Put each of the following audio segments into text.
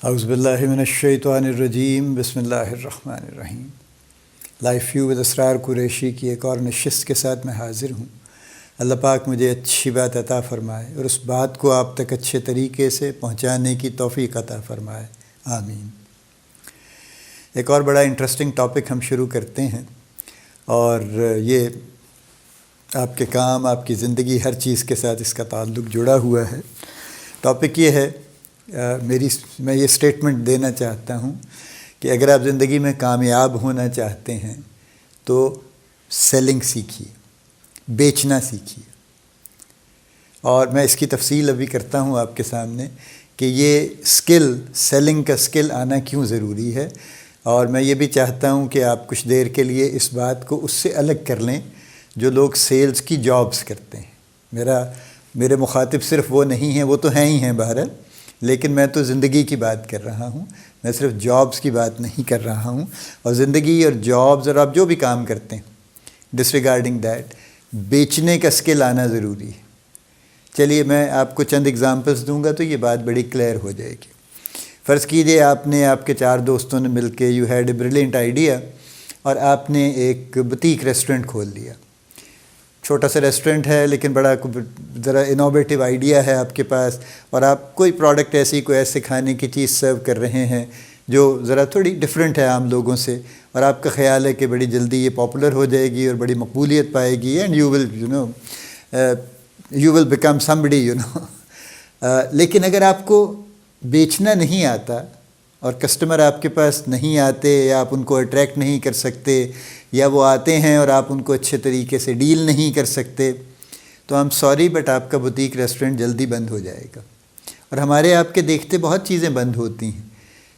اعوذ باللہ من الشیطان الرجیم، بسم اللہ الرحمن الرحیم۔ لائف ویو ود اسرار قریشی کی ایک اور نشست کے ساتھ میں حاضر ہوں۔ اللہ پاک مجھے اچھی بات عطا فرمائے اور اس بات کو آپ تک اچھے طریقے سے پہنچانے کی توفیق عطا فرمائے، آمین۔ ایک اور بڑا انٹرسٹنگ ٹاپک ہم شروع کرتے ہیں، اور یہ آپ کے کام، آپ کی زندگی، ہر چیز کے ساتھ اس کا تعلق جڑا ہوا ہے۔ ٹاپک یہ ہے، میں یہ سٹیٹمنٹ دینا چاہتا ہوں کہ اگر آپ زندگی میں کامیاب ہونا چاہتے ہیں تو سیلنگ سیکھیے، بیچنا سیکھیے۔ اور میں اس کی تفصیل ابھی کرتا ہوں آپ کے سامنے کہ یہ سکل، سیلنگ کا سکل آنا کیوں ضروری ہے، اور میں یہ بھی چاہتا ہوں کہ آپ کچھ دیر کے لیے اس بات کو اس سے الگ کر لیں جو لوگ سیلز کی جابز کرتے ہیں۔ میرے مخاطب صرف وہ نہیں ہیں، وہ تو ہیں ہی ہیں بہرحال، لیکن میں تو زندگی کی بات کر رہا ہوں، میں صرف جابز کی بات نہیں کر رہا ہوں۔ اور زندگی اور جابز اور آپ جو بھی کام کرتے ہیں، ڈس ریگارڈنگ دیٹ، بیچنے کا سکل آنا ضروری ہے۔ چلیے میں آپ کو چند ایگزامپلس دوں گا تو یہ بات بڑی کلیئر ہو جائے گی۔ فرض کیجئے آپ کے 4 دوستوں نے مل کے you had a brilliant idea, اور آپ نے ایک بوتیک ریسٹورنٹ کھول لیا۔ چھوٹا سا ریسٹورنٹ ہے لیکن بڑا ذرا انوویٹیو آئیڈیا ہے آپ کے پاس، اور آپ کوئی پروڈکٹ کوئی ایسے کھانے کی چیز سرو کر رہے ہیں جو ذرا تھوڑی ڈیفرنٹ ہے عام لوگوں سے، اور آپ کا خیال ہے کہ بڑی جلدی یہ پاپولر ہو جائے گی اور بڑی مقبولیت پائے گی، and you will become somebody۔ لیکن اگر آپ کو بیچنا نہیں آتا اور کسٹمر آپ کے پاس نہیں آتے، یا آپ ان کو اٹریکٹ نہیں کر سکتے، یا وہ آتے ہیں اور آپ ان کو اچھے طریقے سے ڈیل نہیں کر سکتے، تو I'm sorry بٹ آپ کا بوتیک ریسٹورنٹ جلدی بند ہو جائے گا۔ اور ہمارے آپ کے دیکھتے بہت چیزیں بند ہوتی ہیں،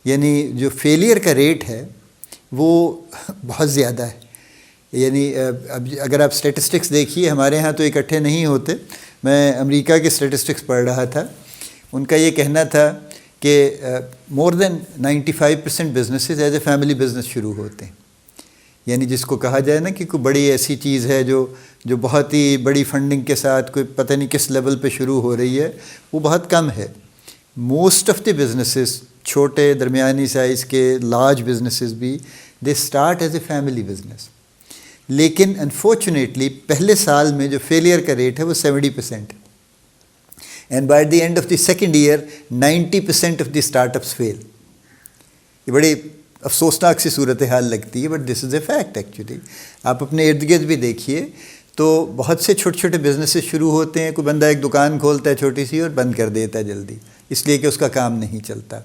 یعنی جو فیلئر کا ریٹ ہے وہ بہت زیادہ ہے۔ یعنی اگر آپ اسٹیٹسٹکس دیکھیے، ہمارے ہاں تو اکٹھے نہیں ہوتے۔ میں امریکہ کے اسٹیٹسٹکس پڑھ رہا تھا، ان کا یہ کہنا تھا کہ مور دین 95% businesses as a family business شروع ہوتے ہیں۔ یعنی جس کو کہا جائے نا کہ کوئی بڑی ایسی چیز ہے جو بہت ہی بڑی فنڈنگ کے ساتھ کوئی پتہ نہیں کس لیول پہ شروع ہو رہی ہے، وہ بہت کم ہے۔ موسٹ آف دی بزنسز، چھوٹے درمیانی سائز کے لارج بزنسز بھی، they start as a family business. لیکن انفارچونیٹلی پہلے سال میں جو فیلئر کا ریٹ ہے وہ 70% ہے، and by the end of the second year 90% of the startups fail. یہ بڑی افسوسناک سی صورتحال لگتی ہے، but this is a fact actually. آپ اپنے ارد گرد بھی دیکھیے تو بہت سے چھوٹے چھوٹے بزنسز شروع ہوتے ہیں، کوئی بندہ ایک دکان کھولتا ہے چھوٹی سی اور بند کر دیتا ہے جلدی، اس لیے کہ اس کا کام نہیں چلتا۔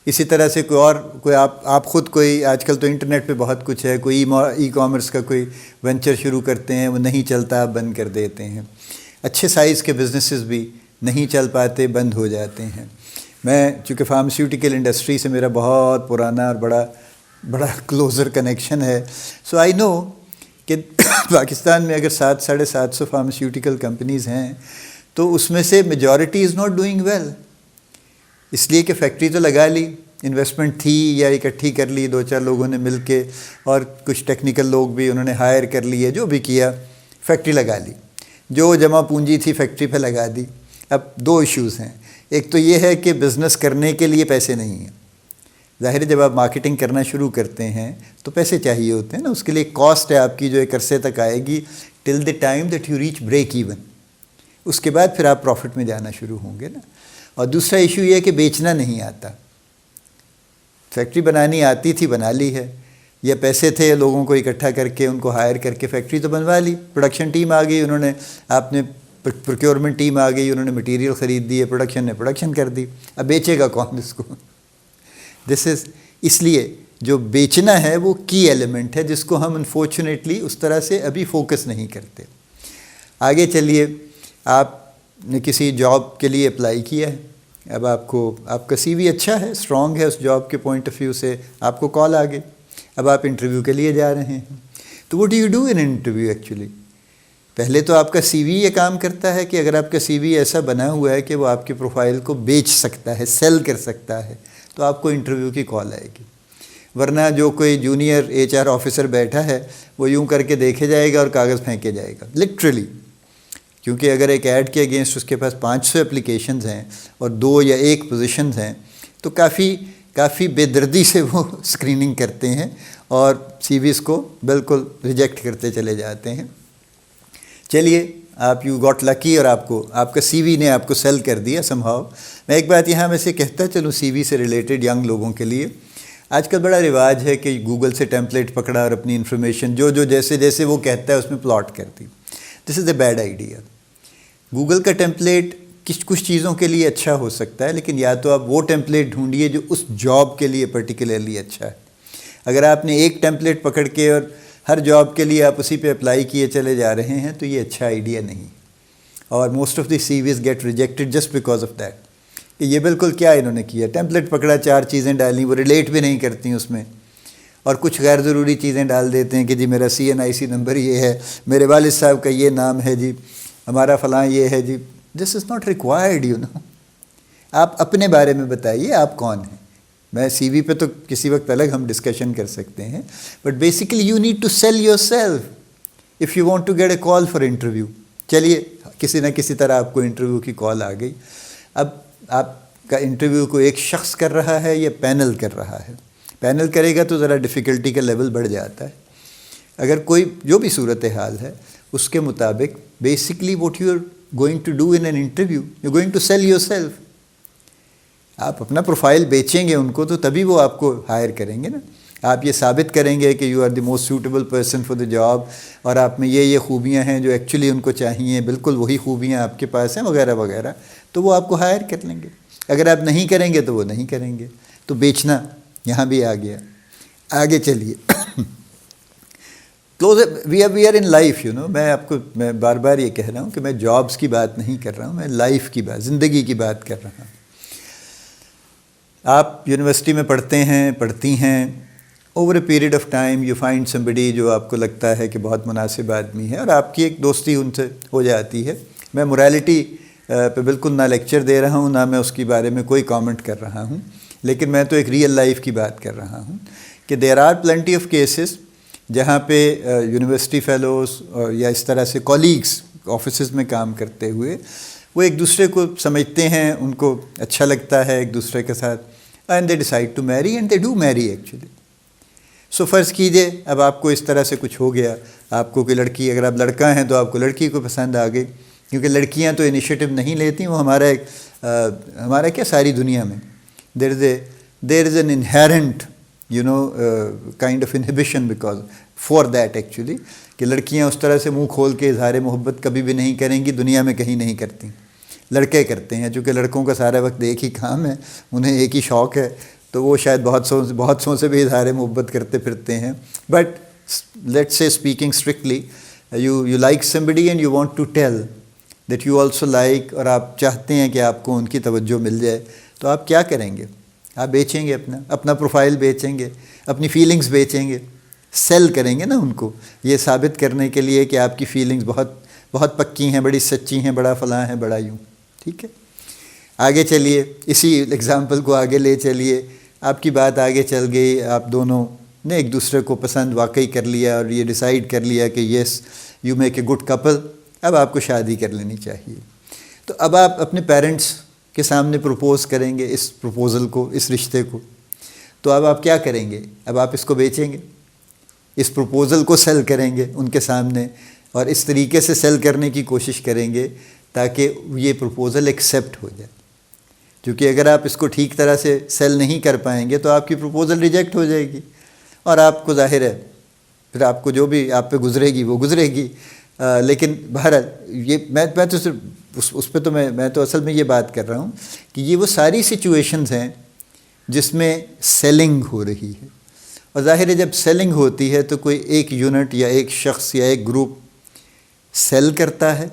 اسی طرح سے کوئی آپ خود کوئی، آج کل تو انٹرنیٹ پہ بہت کچھ ہے، کوئی ای کامرس کا کوئی وینچر شروع کرتے ہیں، وہ نہیں چلتا، آپ بند کر دیتے ہیں۔ اچھے سائز کے بزنسز بھی نہیں چل پاتے، بند ہو جاتے ہیں۔ میں چونکہ فارماسیوٹیکل انڈسٹری سے میرا بہت پرانا اور بڑا کلوزر کنیکشن ہے، سو آئی نو کہ پاکستان میں اگر 700-750 فارماسیوٹیکل کمپنیز ہیں تو اس میں سے majority is not doing well, اس لیے کہ فیکٹری تو لگا لی، انویسٹمنٹ تھی یا اکٹھی کر لی 2-4 لوگوں نے مل کے، اور کچھ ٹیکنیکل لوگ بھی انہوں نے ہائر کر لیے، جو بھی کیا، فیکٹری لگا لی، جو جمع پونجی تھی فیکٹری پہ لگا دی۔ اب 2 ایشوز ہیں، ایک تو یہ ہے کہ بزنس کرنے کے لیے پیسے نہیں ہیں۔ ظاہر ہے جب آپ مارکیٹنگ کرنا شروع کرتے ہیں تو پیسے چاہیے ہوتے ہیں نا، اس کے لیے کاسٹ ہے آپ کی جو ایک عرصے تک آئے گی، till the time that you reach break even, اس کے بعد پھر آپ پروفٹ میں جانا شروع ہوں گے نا۔ اور دوسرا ایشو یہ ہے کہ بیچنا نہیں آتا۔ فیکٹری بنانی آتی تھی، بنا لی ہے، یا پیسے تھے لوگوں کو اکٹھا کر کے ان کو ہائر کر کے فیکٹری تو بنوا لی، پروڈکشن ٹیم آ گئی، آپ نے پروکیورمنٹ ٹیم آ گئی، انہوں نے مٹیریل خرید دیے، پروڈکشن نے پروڈکشن کر دی، اب بیچے گا کون اس کو؟ اس لیے جو بیچنا ہے وہ کی ایلیمنٹ ہے، جس کو ہم انفارچونیٹلی اس طرح سے ابھی فوکس نہیں کرتے۔ آگے چلیے، آپ نے کسی جاب کے لیے اپلائی کیا ہے، اب آپ کا سی وی اچھا ہے، اسٹرانگ ہے اس جاب کے پوائنٹ آف ویو سے، آپ کو کال آ گئی، اب آپ انٹرویو کے لیے جا رہے ہیں۔ تو what do you do in interview actually? پہلے تو آپ کا سی وی یہ کام کرتا ہے کہ اگر آپ کا سی وی ایسا بنا ہوا ہے کہ وہ آپ کی پروفائل کو بیچ سکتا ہے، سیل کر سکتا ہے، تو آپ کو انٹرویو کی کال آئے گی۔ ورنہ جو کوئی جونیئر HR آفیسر بیٹھا ہے وہ یوں کر کے دیکھے جائے گا اور کاغذ پھینکے جائے گا، لٹرلی۔ کیونکہ اگر ایک ایڈ کے اگینسٹ اس کے پاس 500 اپلیکیشنز ہیں اور 2 یا 1 پوزیشنز ہیں، تو کافی بے دردی سے وہ اسکریننگ کرتے ہیں اور سی ویز کو بالکل ریجیکٹ کرتے چلے جاتے ہیں. چلیے آپ یو گاٹ لکی اور آپ کا سی وی نے آپ کو سیل کر دیا سم ہاؤ. میں ایک بات یہاں میں سے کہتا چلوں سی وی سے ریلیٹڈ ینگ لوگوں کے لیے. آج کل بڑا رواج ہے کہ گوگل سے ٹیمپلیٹ پکڑا اور اپنی انفارمیشن جو جیسے وہ کہتا ہے اس میں پلاٹ کر دی. دس is a bad idea. Google کا ٹیمپلیٹ کچھ چیزوں کے لیے اچھا ہو سکتا ہے، لیکن یا تو آپ وہ ٹیمپلیٹ ڈھونڈیے جو اس جاب کے لیے پرٹیکولرلی اچھا ہے. اگر آپ نے ایک ٹیمپلیٹ پکڑ کے اور ہر جاب کے لیے آپ اسی پہ اپلائی کیے چلے جا رہے ہیں تو یہ اچھا آئیڈیا نہیں. اور most of the CVs get rejected just because of that. کہ یہ بالکل کیا انہوں نے کیا، ٹیمپلیٹ پکڑا، 4 چیزیں ڈالیں، وہ ریلیٹ بھی نہیں کرتی اس میں، اور کچھ غیر ضروری چیزیں ڈال دیتے ہیں کہ جی میرا CNIC نمبر یہ ہے، میرے والد صاحب کا یہ نام ہے، جی ہمارا فلاں یہ ہے. جی دس از ناٹ ریکوائرڈ آپ اپنے بارے میں بتائیے آپ کون ہیں. میں سی وی پہ تو کسی وقت الگ ہم ڈسکشن کر سکتے ہیں، but basically you need to sell yourself if you want to get a call for interview. چلیے کسی نہ کسی طرح آپ کو انٹرویو کی کال آ گئی. اب آپ کا انٹرویو کو ایک شخص کر رہا ہے یا پینل کر رہا ہے. پینل کرے گا تو ذرا ڈیفیکلٹی کا لیول بڑھ جاتا ہے. اگر کوئی جو بھی صورتحال ہے اس کے مطابق basically what you are going to do in an interview, you going to sell yourself. آپ اپنا پروفائل بیچیں گے ان کو تو تبھی وہ آپ کو ہائر کریں گے نا. آپ یہ ثابت کریں گے کہ you are the most suitable person for the job, اور آپ میں یہ خوبیاں ہیں جو ایکچولی ان کو چاہیے، بالکل وہی خوبیاں آپ کے پاس ہیں وغیرہ وغیرہ، تو وہ آپ کو ہائر کر لیں گے. اگر آپ نہیں کریں گے تو وہ نہیں کریں گے. تو بیچنا یہاں بھی آ گیا. آگے چلیے. وی آر ان لائف میں بار بار یہ کہہ رہا ہوں کہ میں جابس کی بات نہیں کر رہا ہوں، میں لائف کی بات، زندگی کی بات کر رہا ہوں. آپ یونیورسٹی میں پڑھتے ہیں، پڑھتی ہیں، over a period of time you find somebody جو آپ کو لگتا ہے کہ بہت مناسب آدمی ہے اور آپ کی ایک دوستی ان سے ہو جاتی ہے. میں موریلٹی پہ بالکل نہ لیکچر دے رہا ہوں، نہ میں اس کے بارے میں کوئی کامنٹ کر رہا ہوں، لیکن میں تو ایک ریئل لائف کی بات کر رہا ہوں کہ there are plenty of cases جہاں پہ یونیورسٹی فیلوز یا اس طرح سے کولیگس آفیسز میں کام کرتے ہوئے وہ ایک دوسرے کو سمجھتے ہیں، ان کو اچھا لگتا ہے ایک دوسرے کے ساتھ، and they decide to marry and they do marry actually. So فرض کیجئے اب آپ کو اس طرح سے کچھ ہو گیا، آپ کو کوئی لڑکی، اگر آپ لڑکا ہیں تو آپ کو لڑکی کو پسند آ گئی، کیونکہ لڑکیاں تو انیشیٹو نہیں لیتی، وہ ہمارا کیا ساری دنیا میں there is an inherent kind of inhibition because for that actually کہ لڑکیاں اس طرح سے منہ کھول کے اظہار محبت کبھی بھی نہیں کریں گی، دنیا میں کہیں نہیں کرتی. لڑکے کرتے ہیں، چونکہ لڑکوں کا سارا وقت ایک ہی کام ہے، انہیں ایک ہی شوق ہے، تو وہ شاید بہت سو سے بھی اظہار محبت کرتے پھرتے ہیں. But let's say speaking strictly you like somebody and you want to tell that you also like, اور آپ چاہتے ہیں کہ آپ کو ان کی توجہ مل جائے، تو آپ کیا کریں گے؟ آپ بیچیں گے اپنا پروفائل بیچیں گے، اپنی فیلنگز بیچیں گے، سیل کریں گے نا ان کو، یہ ثابت کرنے کے لیے کہ آپ کی فیلنگز بہت پکی ہیں، بڑی سچی ہیں، بڑا فلاں ہیں، بڑا یوں. ٹھیک ہے، آگے چلیے، اسی ایگزامپل کو آگے لے چلیے. آپ کی بات آگے چل گئی، آپ دونوں نے ایک دوسرے کو پسند واقعی کر لیا اور یہ ڈیسائیڈ کر لیا کہ yes you make a good Kapil, اب آپ کو شادی کر لینی چاہیے. تو اب آپ اپنے پیرنٹس کے سامنے پروپوز کریں گے اس پروپوزل کو، اس رشتے کو. تو اب آپ کیا کریں گے؟ اب آپ اس کو بیچیں گے، اس پروپوزل کو سیل کریں گے ان کے سامنے، اور اس طریقے سے سیل کرنے کی کوشش کریں گے تاکہ یہ پروپوزل ایکسیپٹ ہو جائے. کیونکہ اگر آپ اس کو ٹھیک طرح سے سیل نہیں کر پائیں گے تو آپ کی پروپوزل ریجیکٹ ہو جائے گی، اور آپ کو ظاہر ہے پھر آپ کو جو بھی آپ پہ گزرے گی وہ گزرے گی. لیکن بہرحال یہ میں تو صرف اس پہ تو میں تو اصل میں یہ بات کر رہا ہوں کہ یہ وہ ساری سچویشنز ہیں جس میں سیلنگ ہو رہی ہے. اور ظاہر ہے جب سیلنگ ہوتی ہے تو کوئی ایک یونٹ یا ایک شخص یا ایک گروپ سیل کرتا ہے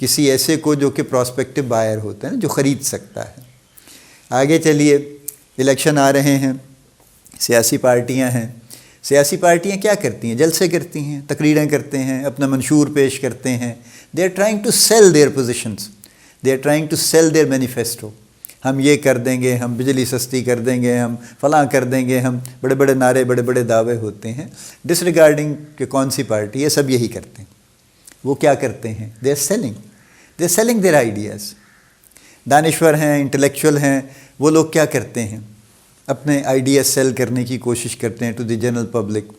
کسی ایسے کو جو کہ پراسپیکٹو بائر ہوتا ہے نا، جو خرید سکتا ہے. آگے چلیے، الیکشن آ رہے ہیں، سیاسی پارٹیاں ہیں. سیاسی پارٹیاں کیا کرتی ہیں؟ جلسے کرتی ہیں، تقریریں کرتے ہیں، اپنا منشور پیش کرتے ہیں. They are trying to sell their positions, they are trying to sell their manifesto. ہم یہ کر دیں گے، ہم بجلی سستی کر دیں گے، ہم فلاں کر دیں گے، ہم بڑے بڑے نعرے، بڑے بڑے دعوے ہوتے ہیں ڈس ریگارڈنگ کہ کون سی پارٹی، یہ سب یہی کرتے ہیں. وہ کیا کرتے ہیں؟ They are selling, they are selling their ideas. دانشور ہیں، انٹلیکچوئل ہیں، وہ لوگ کیا کرتے ہیں؟ اپنے آئیڈیا سیل کرنے کی کوشش کرتے ہیں ٹو دی جنرل پبلک۔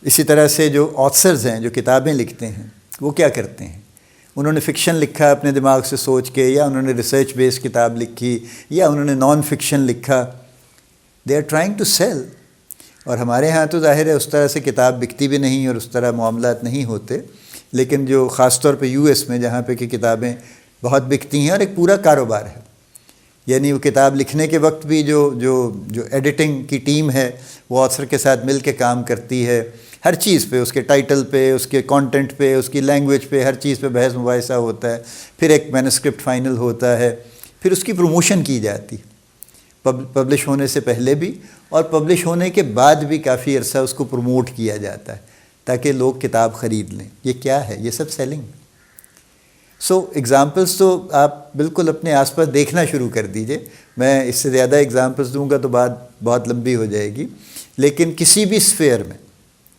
اسی طرح سے جو آتھرز ہیں، جو کتابیں لکھتے ہیں، وہ کیا کرتے ہیں؟ انہوں نے فکشن لکھا اپنے دماغ سے سوچ کے، یا انہوں نے ریسرچ بیس کتاب لکھی، یا انہوں نے نان فکشن لکھا، they are trying to sell. اور ہمارے ہاں تو ظاہر ہے اس طرح سے کتاب بکتی بھی نہیں اور اس طرح معاملات نہیں ہوتے، لیکن جو خاص طور پہ یو ایس میں جہاں پہ کہ کتابیں بہت بکتی ہیں اور ایک پورا کاروبار ہے، یعنی وہ کتاب لکھنے کے وقت بھی جو ایڈیٹنگ کی ٹیم ہے وہ آتھر کے ساتھ مل کے کام کرتی ہے، ہر چیز پہ، اس کے ٹائٹل پہ، اس کے کانٹینٹ پہ، اس کی لینگویج پہ، ہر چیز پہ بحث مباحثہ ہوتا ہے، پھر ایک مینوسکرپٹ فائنل ہوتا ہے، پھر اس کی پروموشن کی جاتی ہے پبلش ہونے سے پہلے بھی، اور پبلش ہونے کے بعد بھی کافی عرصہ اس کو پروموٹ کیا جاتا ہے تاکہ لوگ کتاب خرید لیں۔ یہ کیا ہے؟ یہ سب سیلنگ۔ سو ایگزامپلس تو آپ بالکل اپنے آس پاس دیکھنا شروع کر دیجئے، میں اس سے زیادہ ایگزامپلس دوں گا تو بات بہت لمبی ہو جائے گی، لیکن کسی بھی اسفیئر میں،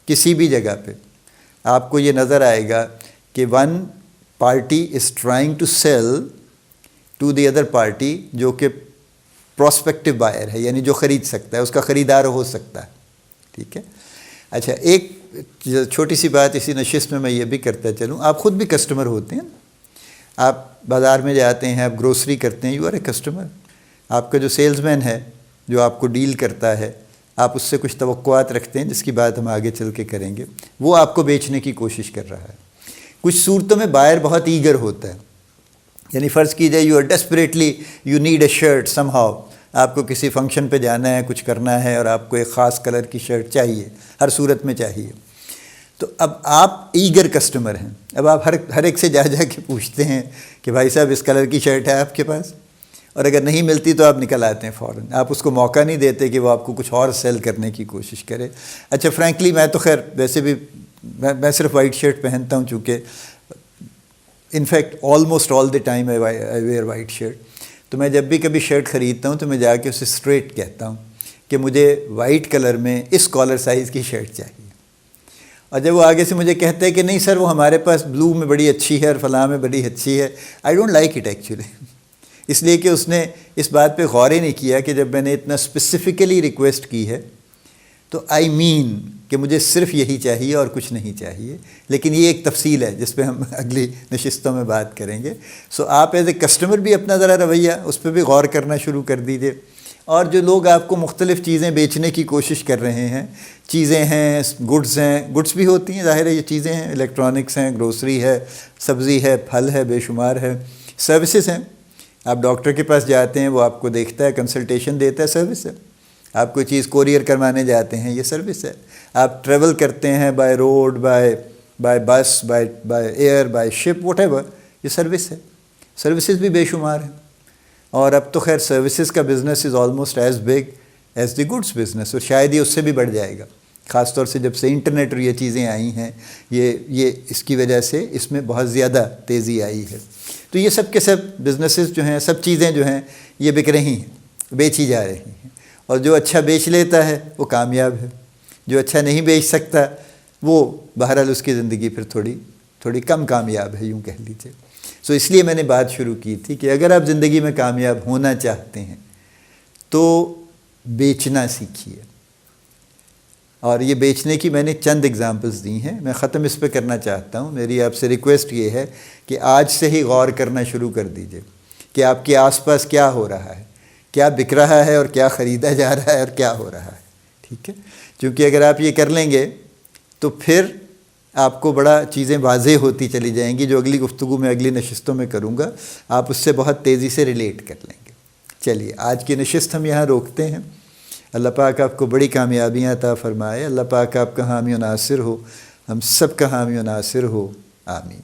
کسی بھی جگہ پہ آپ کو یہ نظر آئے گا کہ one party is trying to sell to the other party, جو کہ پراسپیکٹو بائر ہے، یعنی جو خرید سکتا ہے، اس کا خریدار ہو سکتا ہے۔ ٹھیک ہے؟ اچھا، ایک چھوٹی سی بات اسی نشست میں یہ بھی کرتا چلوں، آپ خود بھی کسٹمر ہوتے ہیں، آپ بازار میں جاتے ہیں، آپ گروسری کرتے ہیں، یو آر اے کسٹمر۔ آپ کا جو سیلز مین ہے، جو آپ کو ڈیل کرتا ہے، آپ اس سے کچھ توقعات رکھتے ہیں جس کی بات ہم آگے چل کے کریں گے، وہ آپ کو بیچنے کی کوشش کر رہا ہے۔ کچھ صورتوں میں بائر بہت ایگر ہوتا ہے، یعنی فرض کیجئے you are desperately you need a shirt somehow, آپ کو کسی فنکشن پہ جانا ہے، کچھ کرنا ہے، اور آپ کو ایک خاص کلر کی شرٹ چاہیے، ہر صورت میں چاہیے، تو اب آپ ایگر کسٹمر ہیں۔ اب آپ ہر ایک سے جا کے پوچھتے ہیں کہ بھائی صاحب اس کلر کی شرٹ ہے آپ کے پاس، اور اگر نہیں ملتی تو آپ نکل آتے ہیں فوراً، آپ اس کو موقع نہیں دیتے کہ وہ آپ کو کچھ اور سیل کرنے کی کوشش کرے۔ اچھا، فرینکلی میں تو خیر ویسے بھی میں صرف وائٹ شرٹ پہنتا ہوں، چونکہ in fact almost all the time I where white shirt, تو میں جب بھی کبھی شرٹ خریدتا ہوں تو میں جا کے اسے اسٹریٹ کہتا ہوں کہ مجھے وائٹ کلر میں اس کالر سائز کی شرٹ چاہیے، اور جب وہ آگے سے مجھے کہتا ہے کہ نہیں سر وہ ہمارے پاس بلو میں بڑی اچھی ہے اور فلاں میں بڑی اچھی ہے، I don't like it actually, اس لیے کہ اس نے اس بات پہ غور ہی نہیں کیا کہ جب میں نے اتنا اسپیسیفکلی ریکویسٹ کی ہے تو آئی مین کہ مجھے صرف یہی چاہیے اور کچھ نہیں چاہیے، لیکن یہ ایک تفصیل ہے جس پہ ہم اگلی نشستوں میں بات کریں گے۔ سو آپ ایز اے کسٹمر بھی اپنا ذرا رویہ اس پہ بھی غور کرنا شروع کر دیجئے، اور جو لوگ آپ کو مختلف چیزیں بیچنے کی کوشش کر رہے ہیں، چیزیں ہیں، گڈس بھی ہوتی ہیں، ظاہر ہے یہ چیزیں ہیں، الیکٹرانکس ہیں، گروسری ہے، سبزی ہے، پھل ہے، بے شمار ہے، سروسز ہیں، آپ ڈاکٹر کے پاس جاتے ہیں، وہ آپ کو دیکھتا ہے، کنسلٹیشن دیتا ہے، سروس ہے، آپ کوئی چیز کوریئر کروانے جاتے ہیں، یہ سروس ہے، آپ ٹریول کرتے ہیں بائی روڈ، بائی بس، by air, by ship, what ever, یہ سروس ہے، سروسز بھی بے شمار ہیں، اور اب تو خیر سروسز کا business is almost as big as the goods business, اور شاید یہ اس سے بھی بڑھ جائے گا، خاص طور سے جب سے انٹرنیٹ اور یہ چیزیں آئی ہیں، یہ اس کی وجہ سے اس میں بہت زیادہ تیزی آئی ہے۔ تو یہ سب کے سب بزنسز جو ہیں، سب چیزیں جو ہیں یہ بک رہی ہیں، بیچی جا رہی ہیں، اور جو اچھا بیچ لیتا ہے وہ کامیاب ہے، جو اچھا نہیں بیچ سکتا وہ بہرحال اس کی زندگی پھر تھوڑی کم کامیاب ہے، یوں کہہ لیجیے۔ سو اس لیے میں نے بات شروع کی تھی کہ اگر آپ زندگی میں کامیاب ہونا چاہتے ہیں تو بیچنا سیکھیے، اور یہ بیچنے کی میں نے چند ایگزامپلس دی ہیں، میں ختم اس پہ کرنا چاہتا ہوں۔ میری آپ سے ریکویسٹ یہ ہے کہ آج سے ہی غور کرنا شروع کر دیجئے کہ آپ کے آس پاس کیا ہو رہا ہے، کیا بک رہا ہے اور کیا خریدا جا رہا ہے اور کیا ہو رہا ہے، ٹھیک ہے؟ کیونکہ اگر آپ یہ کر لیں گے تو پھر آپ کو بڑا چیزیں واضح ہوتی چلی جائیں گی، جو اگلی گفتگو میں اگلی نشستوں میں کروں گا، آپ اس سے بہت تیزی سے ریلیٹ کر لیں گے۔ چلیے آج کی نشست ہم یہاں روکتے ہیں۔ اللہ پاک آپ کو بڑی کامیابیاں عطا فرمائے، اللہ پاک آپ کا حامی و ناصر ہو، ہم سب کا حامی و ناصر ہو، آمین۔